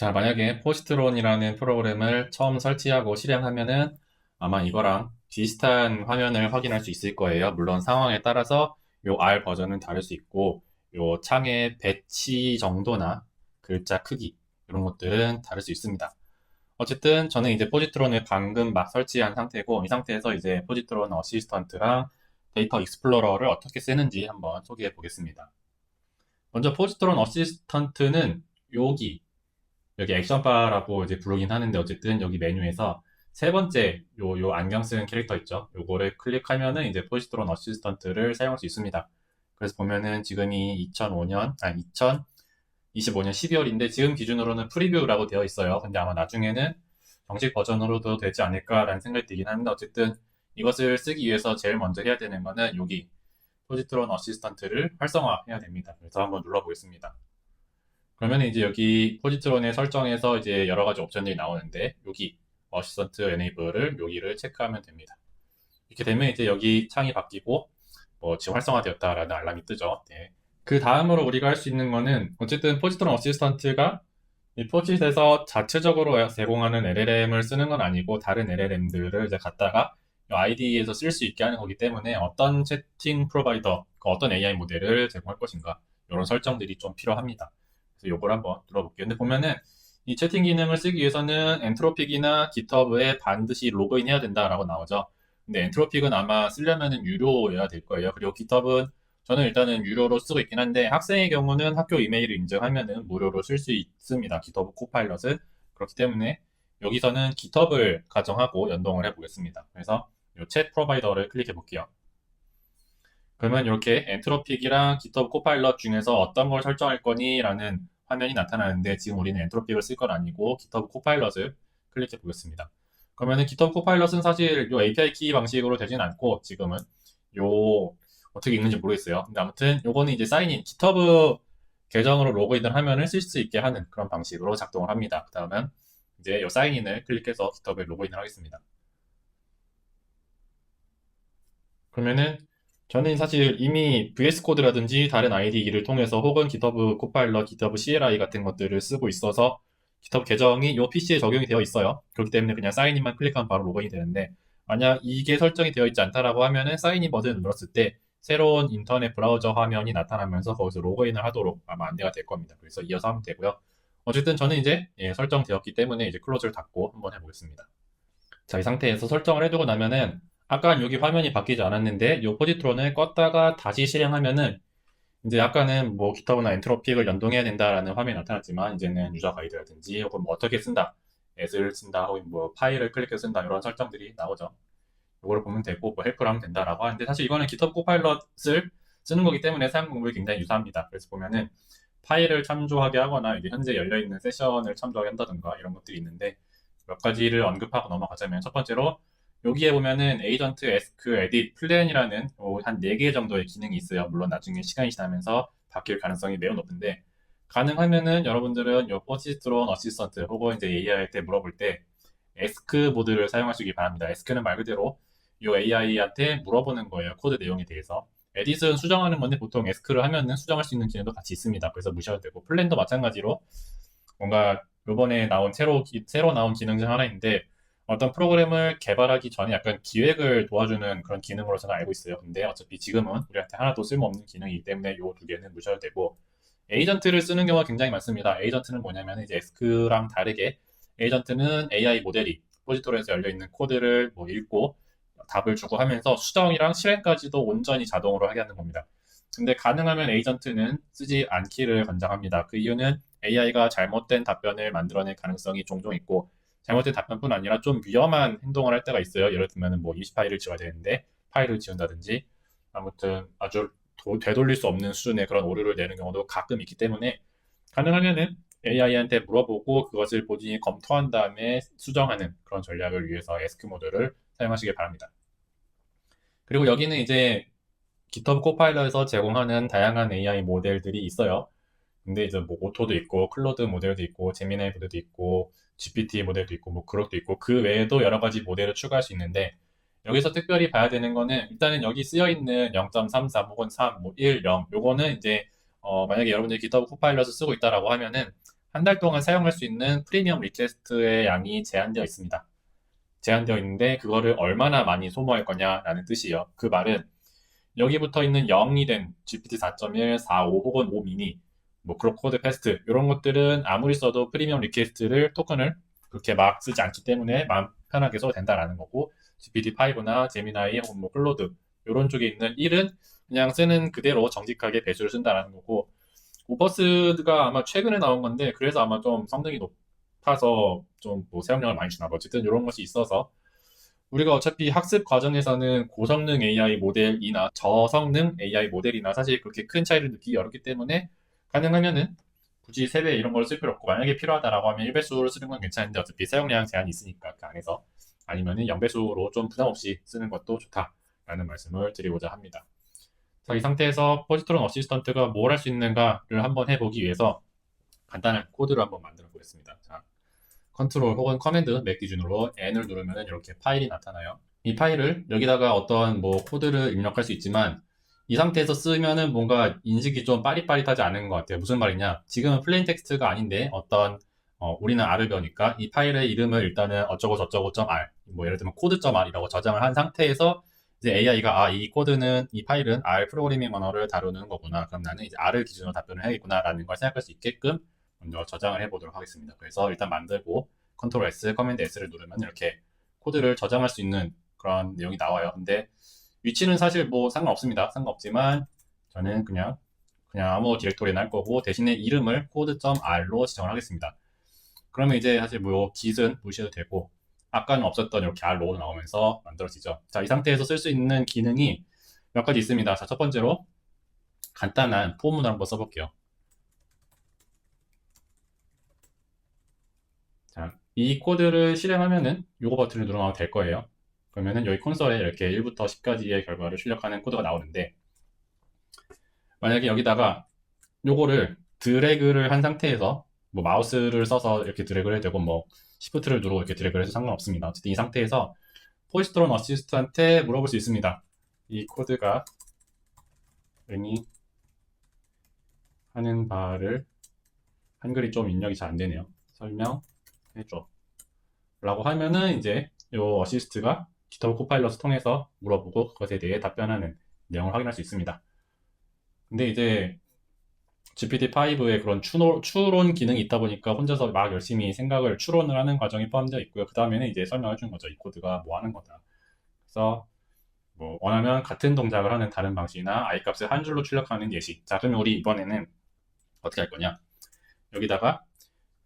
자, 만약에 포지트론이라는 프로그램을 처음 설치하고 실행하면은 아마 이거랑 비슷한 화면을 확인할 수 있을 거예요. 물론 상황에 따라서 요 R 버전은 다를 수 있고, 요 창의 배치 정도나 글자 크기, 이런 것들은 다를 수 있습니다. 어쨌든 저는 이제 포지트론을 방금 막 설치한 상태고, 이 상태에서 이제 포지트론 어시스턴트랑 데이터 익스플로러를 어떻게 쓰는지 한번 소개해 보겠습니다. 먼저 포지트론 어시스턴트는 여기 액션바라고 이제 부르긴 하는데 어쨌든 여기 메뉴에서 세 번째 요 안경 쓰는 캐릭터 있죠. 요거를 클릭하면은 이제 포지트론 어시스턴트를 사용할 수 있습니다. 그래서 보면은 지금이 2025년 12월인데 지금 기준으로는 프리뷰라고 되어 있어요. 근데 아마 나중에는 정식 버전으로도 되지 않을까라는 생각이 들긴 하는데 어쨌든 이것을 쓰기 위해서 제일 먼저 해야 되는 거는 여기 포지트론 어시스턴트를 활성화해야 됩니다. 그래서 한번 눌러보겠습니다. 그러면 이제 여기 포지트론의 설정에서 이제 여러 가지 옵션들이 나오는데 여기 어시스턴트 에네이블을 여기를 체크하면 됩니다. 이렇게 되면 이제 여기 창이 바뀌고 뭐 지금 활성화되었다라는 알람이 뜨죠. 네. 그 다음으로 우리가 할 수 있는 거는 어쨌든 포지트론 어시스턴트가 이 포짓에서 자체적으로 제공하는 LLM을 쓰는 건 아니고 다른 LLM들을 이제 갖다가 IDE에서 쓸 수 있게 하는 거기 때문에 어떤 채팅 프로바이더, 어떤 AI 모델을 제공할 것인가 이런 설정들이 좀 필요합니다. 그래서 이걸 한번 들어볼게요. 근데 보면은 이 채팅 기능을 쓰기 위해서는 엔트로픽이나 깃허브에 반드시 로그인해야 된다라고 나오죠. 근데 엔트로픽은 아마 쓰려면은 유료여야 될 거예요. 그리고 깃허브는 저는 일단은 유료로 쓰고 있긴 한데 학생의 경우는 학교 이메일을 인증하면은 무료로 쓸 수 있습니다. 깃허브 코파일럿은 그렇기 때문에 여기서는 깃허브를 가정하고 연동을 해보겠습니다. 그래서 이 챗 프로바이더를 클릭해 볼게요. 그러면 이렇게 엔트로픽이랑 깃허브 코파일럿 중에서 어떤 걸 설정할 거니? 라는 화면이 나타나는데 지금 우리는 엔트로픽을 쓸 건 아니고 깃허브 코파일럿을 클릭해 보겠습니다. 그러면은 깃허브 코파일럿은 사실 요 API 키 방식으로 되진 않고 지금은 요 어떻게 읽는지 모르겠어요. 근데 아무튼 요거는 이제 사인인 깃허브 계정으로 로그인을 하면은 쓸 수 있게 하는 그런 방식으로 작동을 합니다. 그 다음은 이제 요 사인인을 클릭해서 깃허브에 로그인을 하겠습니다. 그러면은 저는 사실 이미 VS 코드라든지 다른 IDE를 통해서 혹은 GitHub 코파일럿, GitHub CLI 같은 것들을 쓰고 있어서 GitHub 계정이 이 PC에 적용이 되어 있어요. 그렇기 때문에 그냥 사인인만 클릭하면 바로 로그인이 되는데 만약 이게 설정이 되어 있지 않다라고 하면은 사인인 버튼을 눌렀을 때 새로운 인터넷 브라우저 화면이 나타나면서 거기서 로그인을 하도록 아마 안내가 될 겁니다. 그래서 이어서 하면 되고요. 어쨌든 저는 이제 설정되었기 때문에 이제 클로즈를 닫고 한번 해보겠습니다. 자, 이 상태에서 설정을 해두고 나면은 아까 여기 화면이 바뀌지 않았는데 이 포지트론을 껐다가 다시 실행하면은 이제 아까는 뭐 깃허브나 엔트로픽을 연동해야 된다라는 화면이 나타났지만 이제는 유저 가이드라든지 혹은 뭐 어떻게 쓴다, as를 쓴다, 혹은 뭐 파일을 클릭해서 쓴다 이런 설정들이 나오죠. 이거를 보면 되고 뭐 헬프를 하면 된다라고 하는데 사실 이거는 깃허브 코파일럿을 쓰는 거기 때문에 사용 방법이 굉장히 유사합니다. 그래서 보면은 파일을 참조하게 하거나 이제 현재 열려 있는 세션을 참조하게 한다든가 이런 것들이 있는데 몇 가지를 언급하고 넘어가자면 첫 번째로 여기에 보면은 에이전트, 에스크, 에딧, 플랜이라는 한 4개 정도의 기능이 있어요. 물론 나중에 시간이 지나면서 바뀔 가능성이 매우 높은데 가능하면은 여러분들은 요 포지트론 어시스턴트 혹은 이제 AI한테 물어볼 때 에스크 모드를 사용하시기 바랍니다. 에스크는 말 그대로 요 AI한테 물어보는 거예요. 코드 내용에 대해서. 에딧은 수정하는 건데 보통 에스크를 하면은 수정할 수 있는 기능도 같이 있습니다. 그래서 무시해도 되고 플랜도 마찬가지로 뭔가 요번에 나온 새로 나온 기능 중 하나인데 어떤 프로그램을 개발하기 전에 약간 기획을 도와주는 그런 기능으로 저는 알고 있어요. 근데 어차피 지금은 우리한테 하나도 쓸모없는 기능이기 때문에 요 두 개는 무시해도 되고 에이전트를 쓰는 경우가 굉장히 많습니다. 에이전트는 뭐냐면 이제 에스크랑 다르게 에이전트는 AI 모델이 포지토리에서 열려있는 코드를 뭐 읽고 답을 주고 하면서 수정이랑 실행까지도 온전히 자동으로 하게 하는 겁니다. 근데 가능하면 에이전트는 쓰지 않기를 권장합니다. 그 이유는 AI가 잘못된 답변을 만들어낼 가능성이 종종 있고 잘못된 답변뿐 아니라 좀 위험한 행동을 할 때가 있어요. 예를 들면 뭐 이시 파일을 지워야 되는데 파일을 지운다든지 아무튼 아주 되돌릴 수 없는 수준의 그런 오류를 내는 경우도 가끔 있기 때문에 가능하면은 AI한테 물어보고 그것을 본인이 검토한 다음에 수정하는 그런 전략을 위해서 에스크 모드를 사용하시길 바랍니다. 그리고 여기는 이제 GitHub 코파일럿에서 제공하는 다양한 AI 모델들이 있어요. 근데 이제 뭐 오토도 있고 클로드 모델도 있고 제미나이 모델도 있고 GPT 모델도 있고 뭐 그럭도 있고 그 외에도 여러 가지 모델을 추가할 수 있는데 여기서 특별히 봐야 되는 거는 일단은 여기 쓰여 있는 0.33 혹은 3, 뭐 1, 0 요거는 이제 만약에 여러분들이 GitHub 코파일럿을 쓰고 있다라고 하면은 한 달 동안 사용할 수 있는 프리미엄 리퀘스트의 양이 제한되어 있습니다. 제한되어 있는데 그거를 얼마나 많이 소모할 거냐라는 뜻이에요. 그 말은 여기 붙어 있는 0이 된 GPT 4.1, 4.5 혹은 5 미니, 뭐 그룹 코드 패스트 이런 것들은 아무리 써도 프리미엄 리퀘스트를 토큰을 그렇게 막 쓰지 않기 때문에 마음 편하게 써도 된다라는 거고, GPT-5나 제미나이 혹은 뭐 클로드 이런 쪽에 있는 1은 그냥 쓰는 그대로 정직하게 배수를 쓴다라는 거고, 오퍼스가 아마 최근에 나온 건데 그래서 아마 좀 성능이 높아서 좀 뭐 사용량을 많이 주나 봐. 어쨌든 이런 것이 있어서 우리가 어차피 학습 과정에서는 고성능 AI 모델이나 저성능 AI 모델이나 사실 그렇게 큰 차이를 느끼기 어렵기 때문에 가능하면은 굳이 3배 이런 걸 쓸 필요 없고, 만약에 필요하다라고 하면 1배수를 쓰는 건 괜찮은데 어차피 사용량 제한이 있으니까 그 안에서, 아니면은 0배수로 좀 부담 없이 쓰는 것도 좋다라는 말씀을 드리고자 합니다. 자, 이 상태에서 포지트론 어시스턴트가 뭘 할 수 있는가를 한번 해보기 위해서 간단한 코드를 한번 만들어 보겠습니다. 자, 컨트롤 혹은 커맨드 맥 기준으로 N을 누르면 이렇게 파일이 나타나요. 이 파일을 여기다가 어떤 뭐 코드를 입력할 수 있지만 이 상태에서 쓰면은 뭔가 인식이 좀 빠릿빠릿하지 않은 것 같아요. 무슨 말이냐? 지금은 플레인 텍스트가 아닌데 어떤 우리는 R을 배우니까 이 파일의 이름을 일단은 어쩌고 저쩌고 .r, 뭐 예를 들면 코드 .r이라고 저장을 한 상태에서 이제 AI가 이 코드는, 이 파일은 R 프로그래밍 언어를 다루는 거구나. 그럼 나는 이제 R을 기준으로 답변을 해야겠구나라는 걸 생각할 수 있게끔 먼저 저장을 해보도록 하겠습니다. 그래서 일단 만들고 컨트롤 S, 커맨드 S를 누르면 이렇게 코드를 저장할 수 있는 그런 내용이 나와요. 근데 위치는 사실 뭐 상관없습니다. 상관없지만 저는 그냥 아무 디렉토리나 할 거고, 대신에 이름을 code.r로 지정을 하겠습니다. 그러면 이제 사실 뭐 git은 무시해도 되고, 아까는 없었던 이렇게 r로 나오면서 만들어지죠. 자, 이 상태에서 쓸 수 있는 기능이 몇 가지 있습니다. 자, 첫 번째로 간단한 포문을 한번 써볼게요. 자, 이 코드를 실행하면은 요거 버튼을 누르면 될 거예요. 그러면은 여기 콘솔에 이렇게 1부터 10까지의 결과를 출력하는 코드가 나오는데, 만약에 여기다가 요거를 드래그를 한 상태에서 뭐 마우스를 써서 이렇게 드래그를 해도 되고 뭐 시프트를 누르고 이렇게 드래그를 해도 상관없습니다. 어쨌든 이 상태에서 포지트론 어시스트한테 물어볼 수 있습니다. 이 코드가 의미하는 바를, 한글이 좀 입력이 잘 안 되네요. 설명해줘 라고 하면은 이제 요 어시스트가 GitHub 코파일럿을 통해서 물어보고 그것에 대해 답변하는 내용을 확인할 수 있습니다. 근데 이제 GPT-5에 그런 추론 기능이 있다 보니까 혼자서 막 열심히 생각을 추론을 하는 과정이 포함되어 있고요. 그 다음에는 이제 설명해 주는 거죠. 이 코드가 뭐 하는 거다. 그래서 뭐 원하면 같은 동작을 하는 다른 방식이나 i 값을 한 줄로 출력하는 예시. 자, 그러면 우리 이번에는 어떻게 할 거냐? 여기다가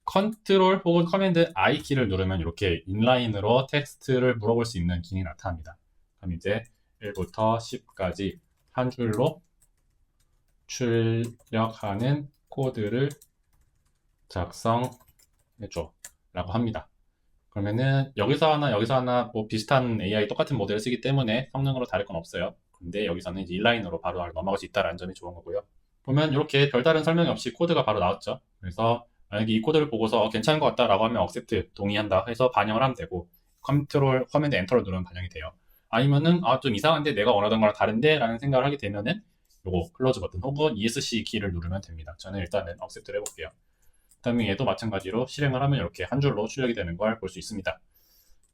컨트롤 혹은 커맨드 I 키를 누르면 이렇게 인라인으로 텍스트를 물어볼 수 있는 기능이 나타납니다. 그럼 이제 1부터 10까지 한 줄로 출력하는 코드를 작성해줘 라고 합니다. 그러면은 여기서 하나 뭐 비슷한 AI 똑같은 모델을 쓰기 때문에 성능으로 다를 건 없어요. 근데 여기서는 이제 인라인으로 바로 넘어갈 수 있다는 점이 좋은 거고요. 보면 이렇게 별다른 설명이 없이 코드가 바로 나왔죠. 그래서 만약에 이 코드를 보고서 괜찮은 것 같다라고 하면 accept, 동의한다 해서 반영을 하면 되고, 컨트롤 커맨드 엔터를 누르면 반영이 돼요. 아니면은 좀 이상한데 내가 원하던 거랑 다른데 라는 생각을 하게 되면은 요거 클로즈 버튼 혹은 ESC 키를 누르면 됩니다. 저는 일단은 accept를 해볼게요. 그다음에 얘도 마찬가지로 실행을 하면 이렇게 한 줄로 출력이 되는 걸 볼 수 있습니다.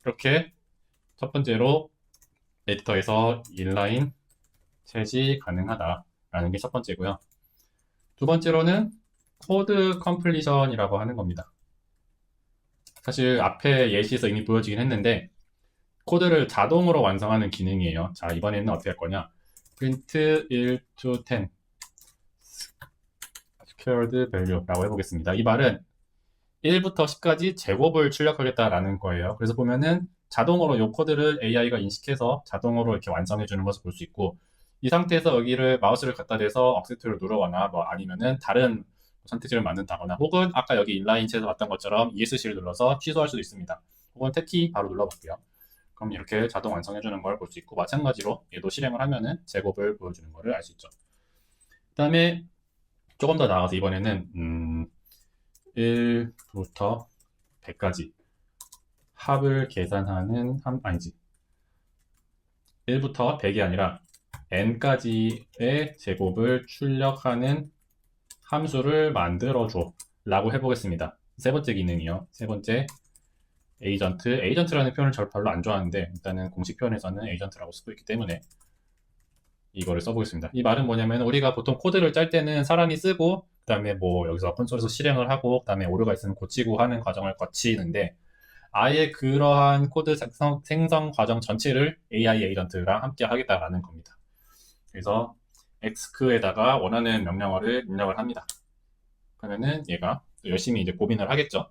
이렇게 첫 번째로 에디터에서 인라인 채지 가능하다라는 게 첫 번째고요. 두 번째로는 코드 컴플리션이라고 하는 겁니다. 사실 앞에 예시에서 이미 보여지긴 했는데 코드를 자동으로 완성하는 기능이에요. 자, 이번에는 어떻게 할 거냐? print 1 to 10 secured value라고 해보겠습니다. 이 말은 1부터 10까지 제곱을 출력하겠다라는 거예요. 그래서 보면은 자동으로 이 코드를 AI가 인식해서 자동으로 이렇게 완성해 주는 것을 볼 수 있고, 이 상태에서 여기를 마우스를 갖다 대서 억세트를 누르거나 뭐 아니면은 다른 선택지를 만든다거나, 혹은 아까 여기 인라인체에서 봤던 것처럼 ESC를 눌러서 취소할 수도 있습니다. 혹은 탭키 바로 눌러볼게요. 그럼 이렇게 자동 완성해 주는 걸 볼 수 있고, 마찬가지로 얘도 실행을 하면은 제곱을 보여주는 거를 알 수 있죠. 그 다음에 조금 더 나아가서 이번에는 1부터 100까지 합을 계산하는 아니지, 1부터 100이 아니라 n까지의 제곱을 출력하는 함수를 만들어줘 라고 해보겠습니다. 세 번째 기능이요. 세 번째, 에이전트. 에이전트라는 표현을 저 별로 안 좋아하는데, 일단은 공식 표현에서는 에이전트라고 쓰고 있기 때문에 이거를 써보겠습니다. 이 말은 뭐냐면, 우리가 보통 코드를 짤 때는 사람이 쓰고, 그 다음에 뭐 여기서 콘솔에서 실행을 하고, 그 다음에 오류가 있으면 고치고 하는 과정을 거치는데, 아예 그러한 코드 생성 과정 전체를 AI 에이전트랑 함께 하겠다라는 겁니다. 그래서 x크에다가 원하는 명령어를 입력을 합니다. 그러면은 얘가 열심히 이제 고민을 하겠죠.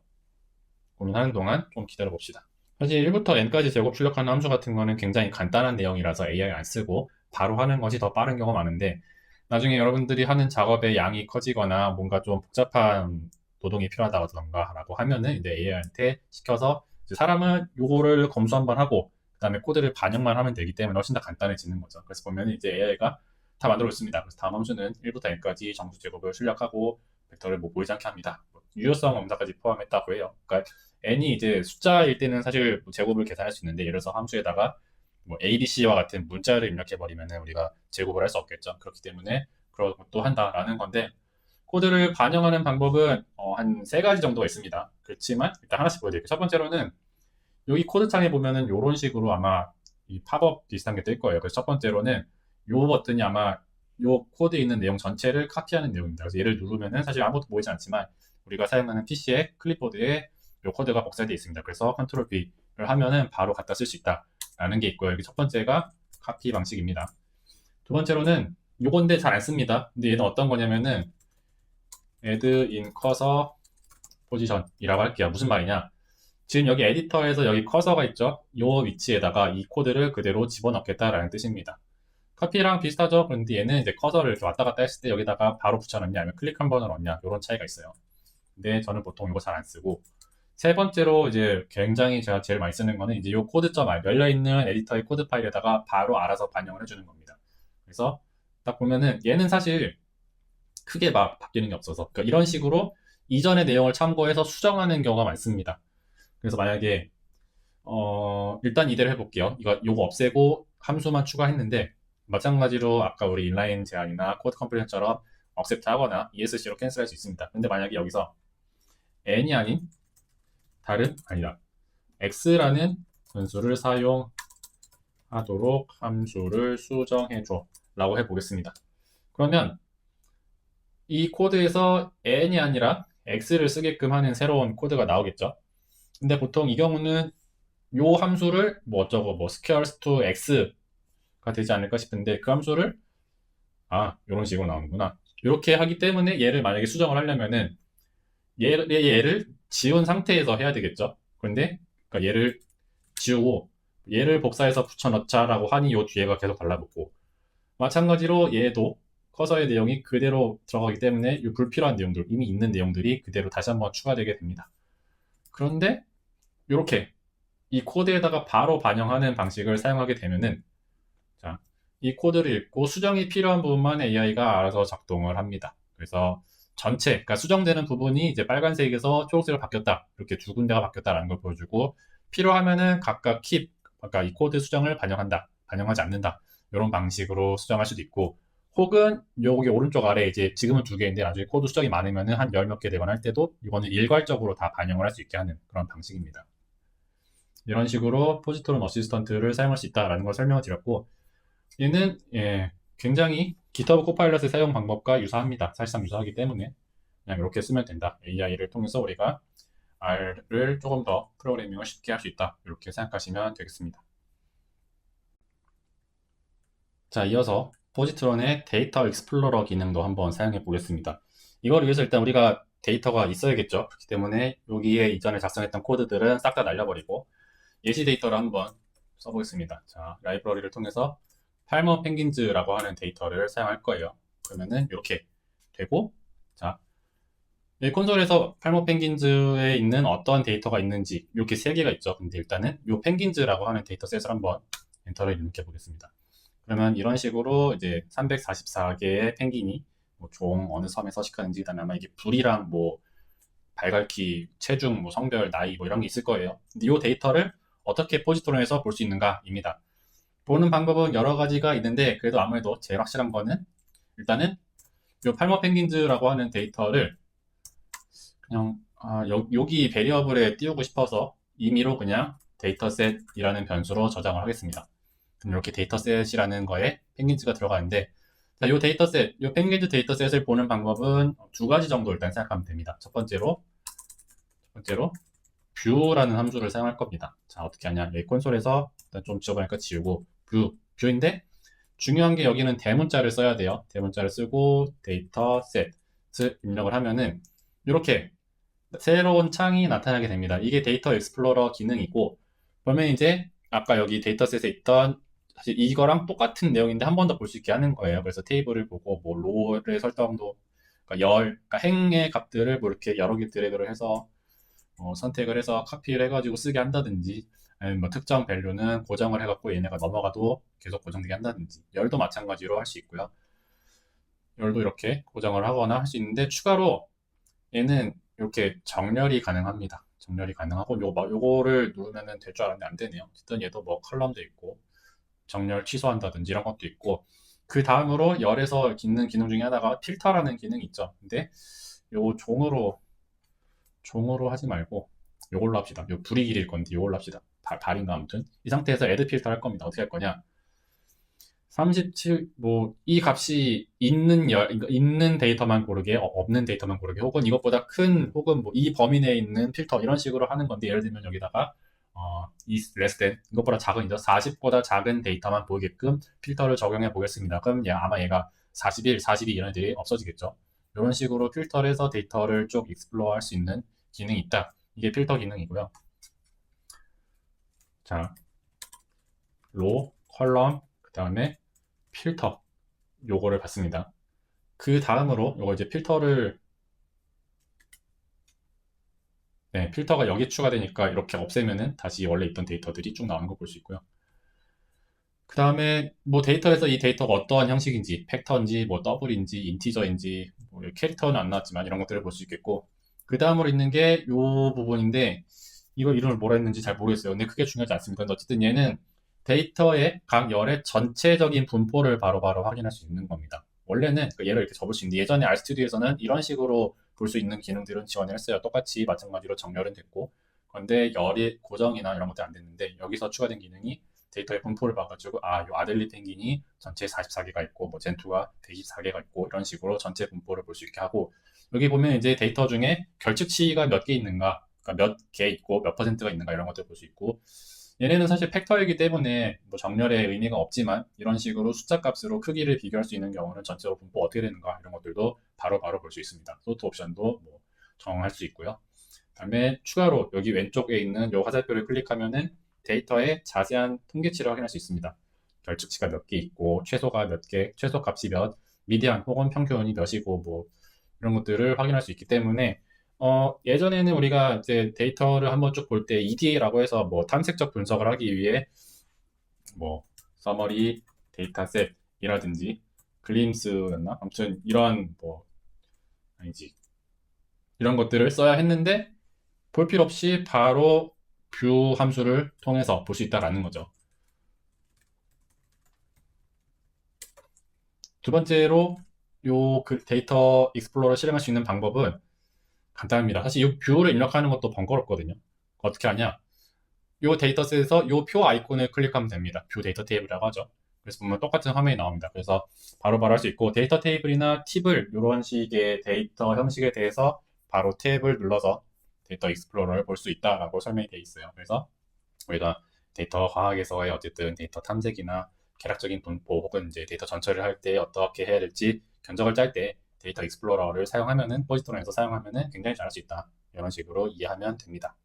고민하는 동안 좀 기다려 봅시다. 사실 1부터 n까지 제곱 출력하는 함수 같은 거는 굉장히 간단한 내용이라서 AI 안 쓰고 바로 하는 것이 더 빠른 경우가 많은데, 나중에 여러분들이 하는 작업의 양이 커지거나 뭔가 좀 복잡한 노동이 필요하다던가 라고 하면은 이제 AI한테 시켜서, 이제 사람은 요거를 검수 한번 하고 그 다음에 코드를 반영만 하면 되기 때문에 훨씬 더 간단해지는 거죠. 그래서 보면 이제 AI가 다 만들어 있습니다. 그래서 다음 함수는 1부터 n까지 정수 제곱을 출력하고 벡터를 뭐 보이지 않게 합니다. 유효성 검사까지 포함했다고 해요. 그러니까 n이 이제 숫자일 때는 사실 제곱을 계산할 수 있는데, 예를 들어서 함수에다가 뭐 ABC와 같은 문자를 입력해버리면 우리가 제곱을 할 수 없겠죠. 그렇기 때문에 그런 것도 한다라는 건데, 코드를 반영하는 방법은 한 세 가지 정도가 있습니다. 그렇지만 일단 하나씩 보여드릴게요. 첫 번째로는 여기 코드 창에 보면은 이런 식으로 아마 이 팝업 비슷한 게 뜰 거예요. 그래서 첫 번째로는 요 버튼이 아마 요 코드에 있는 내용 전체를 카피하는 내용입니다. 그래서 얘를 누르면은 사실 아무것도 보이지 않지만 우리가 사용하는 PC의 클립보드에 요 코드가 복사되어 있습니다. 그래서 컨트롤 B를 하면은 바로 갖다 쓸 수 있다라는 게 있고요. 여기 첫 번째가 카피 방식입니다. 두 번째로는 요건데 잘 안 씁니다. 근데 얘는 어떤 거냐면은 add in cursor position이라고 할게요. 무슨 말이냐? 지금 여기 에디터에서 여기 커서가 있죠? 이 위치에다가 이 코드를 그대로 집어넣겠다라는 뜻입니다. 커피랑 비슷하죠? 그런데 얘는 이제 커서를 이렇게 왔다 갔다 했을 때 여기다가 바로 붙여넣냐, 아니면 클릭 한 번을 넣냐, 이런 차이가 있어요. 근데 저는 보통 이거 잘 안 쓰고, 세 번째로 이제 굉장히 제가 제일 많이 쓰는 거는 이제 이 코드점 열려있는 에디터의 코드 파일에다가 바로 알아서 반영을 해주는 겁니다. 그래서 딱 보면은 얘는 사실 크게 막 바뀌는 게 없어서, 그러니까 이런 식으로 이전의 내용을 참고해서 수정하는 경우가 많습니다. 그래서 만약에 일단 이대로 해볼게요. 요거 없애고 함수만 추가했는데, 마찬가지로 아까 우리 인라인 제한이나 코드 컴플레이션처럼 억셉트 하거나 ESC로 캔슬할 수 있습니다. 근데 만약에 여기서 n이 아닌 다른 아니다 x라는 분수를 사용하도록 함수를 수정해줘 라고 해보겠습니다. 그러면 이 코드에서 n이 아니라 x를 쓰게끔 하는 새로운 코드가 나오겠죠. 근데 보통 이 경우는 요 함수를 뭐 어쩌고 뭐 squares to x가 되지 않을까 싶은데, 그 함수를 이런 식으로 나오는구나. 이렇게 하기 때문에 얘를 만약에 수정을 하려면은 얘를 지운 상태에서 해야 되겠죠. 그런데 그러니까 얘를 지우고 얘를 복사해서 붙여넣자라고 하니 요 뒤에가 계속 달라붙고, 마찬가지로 얘도 커서의 내용이 그대로 들어가기 때문에 이 불필요한 내용들, 이미 있는 내용들이 그대로 다시 한번 추가되게 됩니다. 그런데 이렇게 이 코드에다가 바로 반영하는 방식을 사용하게 되면은, 자, 이 코드를 읽고 수정이 필요한 부분만 AI가 알아서 작동을 합니다. 그래서 전체, 그러니까 수정되는 부분이 이제 빨간색에서 초록색으로 바뀌었다, 이렇게 두 군데가 바뀌었다라는 걸 보여주고, 필요하면은 각각 keep, 그러니까 이 코드 수정을 반영한다, 반영하지 않는다, 이런 방식으로 수정할 수도 있고, 혹은 여기 오른쪽 아래 이제 지금은 두 개인데 나중에 코드 수정이 많으면은 한 열 몇 개 되거나 할 때도 이거는 일괄적으로 다 반영을 할 수 있게 하는 그런 방식입니다. 이런 식으로 포지트론 어시스턴트를 사용할 수 있다라는 걸 설명을 드렸고, 얘는 굉장히 GitHub 코파일럿의 사용 방법과 유사합니다. 사실상 유사하기 때문에 그냥 이렇게 쓰면 된다. AI를 통해서 우리가 R을 조금 더 프로그래밍을 쉽게 할 수 있다, 이렇게 생각하시면 되겠습니다. 자, 이어서 포지트론의 데이터 익스플로러 기능도 한번 사용해 보겠습니다. 이걸 위해서 일단 우리가 데이터가 있어야겠죠. 그렇기 때문에 여기에 이전에 작성했던 코드들은 싹 다 날려버리고 예시 데이터를 한번 써보겠습니다. 자, 라이브러리를 통해서 팔머 펭귄즈라고 하는 데이터를 사용할 거예요. 그러면은 이렇게 되고, 자, 이 콘솔에서 팔머 펭귄즈에 있는 어떤 데이터가 있는지 이렇게 세 개가 있죠. 근데 일단은 이 펭귄즈라고 하는 데이터셋을 한번 엔터를 입력해 보겠습니다. 그러면 이런 식으로 이제 344개의 펭귄이 뭐 종 어느 섬에 서식하는지, 그다음에 아마 이게 불이랑 뭐 발갈키, 체중, 뭐 성별, 나이 뭐 이런 게 있을 거예요. 근데 이 데이터를 어떻게 포지트론에서 볼 수 있는가입니다. 보는 방법은 여러 가지가 있는데, 그래도 아무래도 제일 확실한 거는 일단은 이 팔머 펭귄즈라고 하는 데이터를 그냥 여기 베리어블에 띄우고 싶어서 임의로 그냥 데이터셋이라는 변수로 저장을 하겠습니다. 그럼 이렇게 데이터셋이라는 거에 펭귄즈가 들어가는데, 자, 요 데이터셋, 요 펭귄즈 데이터셋을 보는 방법은 두 가지 정도 일단 생각하면 됩니다. 첫 번째로 뷰라는 함수를 사용할 겁니다. 자, 어떻게 하냐? 여기 콘솔에서 일단 좀 지워보니까 지우고 뷰인데 중요한 게 여기는 대문자를 써야 돼요. 대문자를 쓰고 데이터셋을 입력을 하면은 이렇게 새로운 창이 나타나게 됩니다. 이게 데이터 익스플로러 기능이고, 그러면 이제 아까 여기 데이터셋에 있던 사실 이거랑 똑같은 내용인데 한 번 더 볼 수 있게 하는 거예요. 그래서 테이블을 보고 뭐 로의 설정도, 그러니까 행의 값들을 뭐 이렇게 여러 개 드래그를 해서 선택을 해서 카피를 해가지고 쓰게 한다든지, 아니면 뭐 특정 밸류는 고정을 해갖고 얘네가 넘어가도 계속 고정되게 한다든지, 열도 마찬가지로 할 수 있고요. 열도 이렇게 고정을 하거나 할 수 있는데, 추가로 얘는 이렇게 정렬이 가능합니다. 정렬이 가능하고 요거를 누르면은 될 줄 알았는데 안 되네요. 어쨌든 얘도 뭐 컬럼도 있고 정렬 취소한다든지 이런 것도 있고, 그 다음으로 열에서 있는 기능 중에 하나가 필터라는 기능이 있죠. 근데 요거 종으로 하지 말고 요걸로 합시다. 요 불이 길일 건데 요걸로 합시다. 발인가 아무튼 이 상태에서 애드 필터 할 겁니다. 어떻게 할 거냐? 37, 뭐, 이 값이 그러니까 있는 데이터만 고르게, 없는 데이터만 고르게, 혹은 이것보다 큰, 혹은 뭐, 이 범위 내에 있는 필터, 이런 식으로 하는 건데, 예를 들면 여기다가, is less than, 이것보다 작은, 40보다 작은 데이터만 보이게끔 필터를 적용해 보겠습니다. 그럼 아마 얘가 41, 42 이런 애들이 없어지겠죠. 이런 식으로 필터를 해서 데이터를 쭉 익스플로어 할 수 있는 기능이 있다. 이게 필터 기능이고요. 자, 로, 컬럼, 그 다음에 필터 요거를 봤습니다. 그 다음으로 요거 이제 필터가 여기 추가되니까 이렇게 없애면은 다시 원래 있던 데이터들이 쭉 나오는 거 볼 수 있고요. 그 다음에 뭐 데이터에서 이 데이터가 어떠한 형식인지, 팩터인지, 뭐 더블인지, 인티저인지, 뭐 캐릭터는 안 나왔지만 이런 것들을 볼 수 있겠고, 그 다음으로 있는 게 요 부분인데, 이거 이름을 뭐라 했는지 잘 모르겠어요. 근데 크게 중요하지 않습니다. 근데 어쨌든 얘는 데이터의 각 열의 전체적인 분포를 바로바로 확인할 수 있는 겁니다. 원래는 그 얘를 이렇게 접을 수 있는데, 예전에 RStudi오에서는 이런 식으로 볼 수 있는 기능들은 지원을 했어요. 똑같이 마찬가지로 정렬은 됐고, 그런데 열의 고정이나 이런 것들 안 됐는데, 여기서 추가된 기능이 데이터의 분포를 봐가지고, 요 아델리 펭귄이 전체 44개가 있고, 뭐 젠투가 124개가 있고, 이런 식으로 전체 분포를 볼 수 있게 하고, 여기 보면 이제 데이터 중에 결측치가 몇 개 있는가, 그러니까 몇 개 있고 몇 퍼센트가 있는가 이런 것들 볼 수 있고, 얘네는 사실 팩터이기 때문에 뭐 정렬의 의미가 없지만 이런 식으로 숫자 값으로 크기를 비교할 수 있는 경우는 전체적으로 분포가 어떻게 되는가 이런 것들도 바로바로 볼 수 있습니다. 소트 옵션도 뭐 정할 수 있고요. 그다음에 추가로 여기 왼쪽에 있는 이 화살표를 클릭하면은 데이터의 자세한 통계치를 확인할 수 있습니다. 결측치가 몇 개 있고 최소가 몇 개, 최소 값이 몇, 미디안 혹은 평균이 몇이고 뭐 이런 것들을 확인할 수 있기 때문에 예전에는 우리가 이제 데이터를 한번 쭉 볼 때 EDA라고 해서 뭐 탐색적 분석을 하기 위해 뭐 서머리 데이터셋이라든지 글림스였나? 아무튼 이런 뭐 아니지 이런 것들을 써야 했는데 볼 필요 없이 바로 뷰 함수를 통해서 볼 수 있다라는 거죠. 두 번째로 요 데이터 익스플로러 실행할 수 있는 방법은 간단합니다. 사실 이 뷰를 입력하는 것도 번거롭거든요. 어떻게 하냐? 이 데이터셋에서 이 표 아이콘을 클릭하면 됩니다. 뷰 데이터 테이블이라고 하죠. 그래서 보면 똑같은 화면이 나옵니다. 그래서 바로바로 할 수 있고, 데이터 테이블이나 팁을 이런 식의 데이터 형식에 대해서 바로 탭을 눌러서 데이터 익스플로러를 볼 수 있다라고 설명이 되어 있어요. 그래서 우리가 데이터 과학에서의 어쨌든 데이터 탐색이나 계략적인 분포 혹은 이제 데이터 전처리를 할 때 어떻게 해야 될지 견적을 짤 때 데이터 익스플로러를 사용하면은 포지터론에서 사용하면은 굉장히 잘할 수 있다. 이런 식으로 이해하면 됩니다.